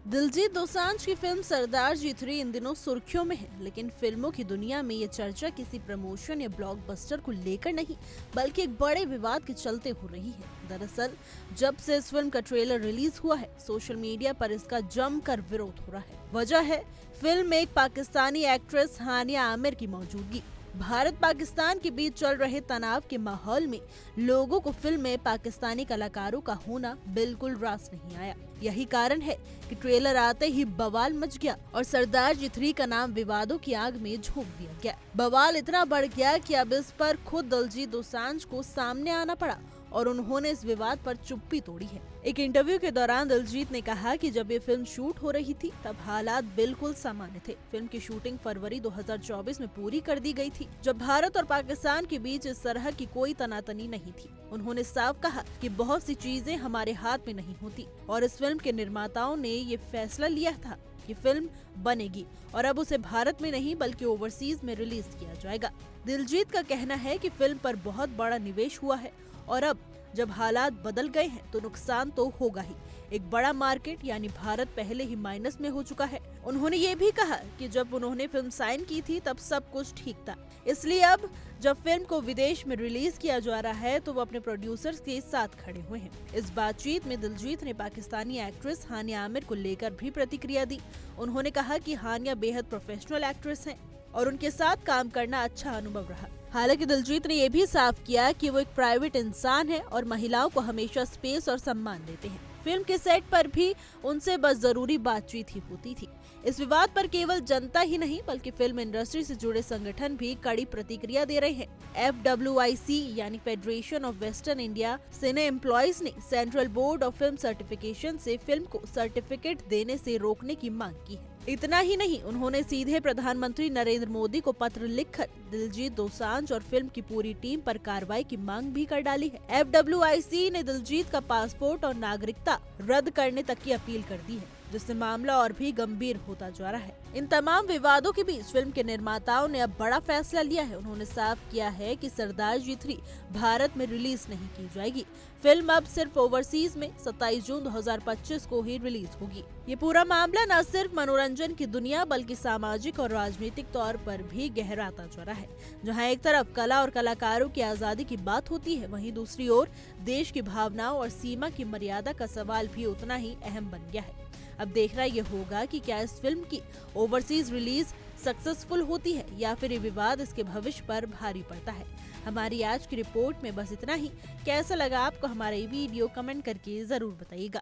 दिलजीत दोसांझ की फिल्म सरदार जी 3 इन दिनों सुर्खियों में है, लेकिन फिल्मों की दुनिया में ये चर्चा किसी प्रमोशन या ब्लॉकबस्टर को लेकर नहीं, बल्कि एक बड़े विवाद के चलते हो रही है। दरअसल जब से इस फिल्म का ट्रेलर रिलीज हुआ है, सोशल मीडिया पर इसका जमकर विरोध हो रहा है। वजह है फिल्म में एक पाकिस्तानी एक्ट्रेस हानिया आमिर की मौजूदगी। भारत पाकिस्तान के बीच चल रहे तनाव के माहौल में लोगों को फिल्म में पाकिस्तानी कलाकारों का होना बिल्कुल रास नहीं आया। यही कारण है कि ट्रेलर आते ही बवाल मच गया और सरदार जी 3 का नाम विवादों की आग में झोंक दिया गया। बवाल इतना बढ़ गया कि अब इस पर खुद दिलजीत दोसांझ को सामने आना पड़ा और उन्होंने इस विवाद पर चुप्पी तोड़ी है। एक इंटरव्यू के दौरान दिलजीत ने कहा कि जब ये फिल्म शूट हो रही थी तब हालात बिल्कुल सामान्य थे। फिल्म की शूटिंग फरवरी 2024 में पूरी कर दी गई थी, जब भारत और पाकिस्तान के बीच इस तरह की कोई तनातनी नहीं थी। उन्होंने साफ कहा कि बहुत सी चीजें हमारे हाथ में नहीं होती और इस फिल्म के निर्माताओं ने ये फैसला लिया था कि फिल्म बनेगी और अब उसे भारत में नहीं बल्कि ओवरसीज में रिलीज किया जाएगा। दिलजीत का कहना है कि फिल्म पर बहुत बड़ा निवेश हुआ है और अब जब हालात बदल गए हैं तो नुकसान तो होगा ही। एक बड़ा मार्केट यानी भारत पहले ही माइनस में हो चुका है। उन्होंने ये भी कहा कि जब उन्होंने फिल्म साइन की थी तब सब कुछ ठीक था, इसलिए अब जब फिल्म को विदेश में रिलीज किया जा रहा है तो वो अपने प्रोड्यूसर्स के साथ खड़े हुए हैं। इस बातचीत में दिलजीत ने पाकिस्तानी एक्ट्रेस हानिया आमिर को लेकर भी प्रतिक्रिया दी। उन्होंने कहा कि हानिया बेहद प्रोफेशनल एक्ट्रेस हैं और उनके साथ काम करना अच्छा अनुभव रहा। हालांकि दिलजीत ने यह भी साफ किया कि वो एक प्राइवेट इंसान है और महिलाओं को हमेशा स्पेस और सम्मान देते हैं। फिल्म के सेट पर भी उनसे बस जरूरी बातचीत ही होती थी। इस विवाद पर केवल जनता ही नहीं बल्कि फिल्म इंडस्ट्री से जुड़े संगठन भी कड़ी प्रतिक्रिया दे रहे हैं। FWIC यानी federation of western India cine employees ने central board of film certification से फिल्म को सर्टिफिकेट देने से रोकने की मांग की है। इतना ही नहीं, उन्होंने सीधे प्रधानमंत्री नरेंद्र मोदी को पत्र लिखकर दिलजीत दोसांझ और फिल्म की पूरी टीम पर कार्रवाई की मांग भी कर डाली है। FWIC ने दिलजीत का पासपोर्ट और नागरिकता रद्द करने तक की अपील कर दी है, जिससे मामला और भी गंभीर होता जा रहा है। इन तमाम विवादों के बीच फिल्म के निर्माताओं ने अब बड़ा फैसला लिया है। उन्होंने साफ किया है कि सरदार जी 3 भारत में रिलीज नहीं की जाएगी। फिल्म अब सिर्फ ओवरसीज में 27 जून 2025 को ही रिलीज होगी। ये पूरा मामला न सिर्फ मनोरंजन की दुनिया बल्कि सामाजिक और राजनीतिक तौर पर भी गहराता जा रहा है। जहाँ एक तरफ कला और कलाकारों की आजादी की बात होती है, वहीं दूसरी ओर देश की भावनाओं और सीमा की मर्यादा का सवाल भी उतना ही अहम बन गया है। अब देखना ये होगा कि क्या इस फिल्म की ओवरसीज रिलीज सक्सेसफुल होती है या फिर ये विवाद इसके भविष्य पर भारी पड़ता है। हमारी आज की रिपोर्ट में बस इतना ही। कैसा लगा आपको हमारा ये वीडियो, कमेंट करके जरूर बताइएगा।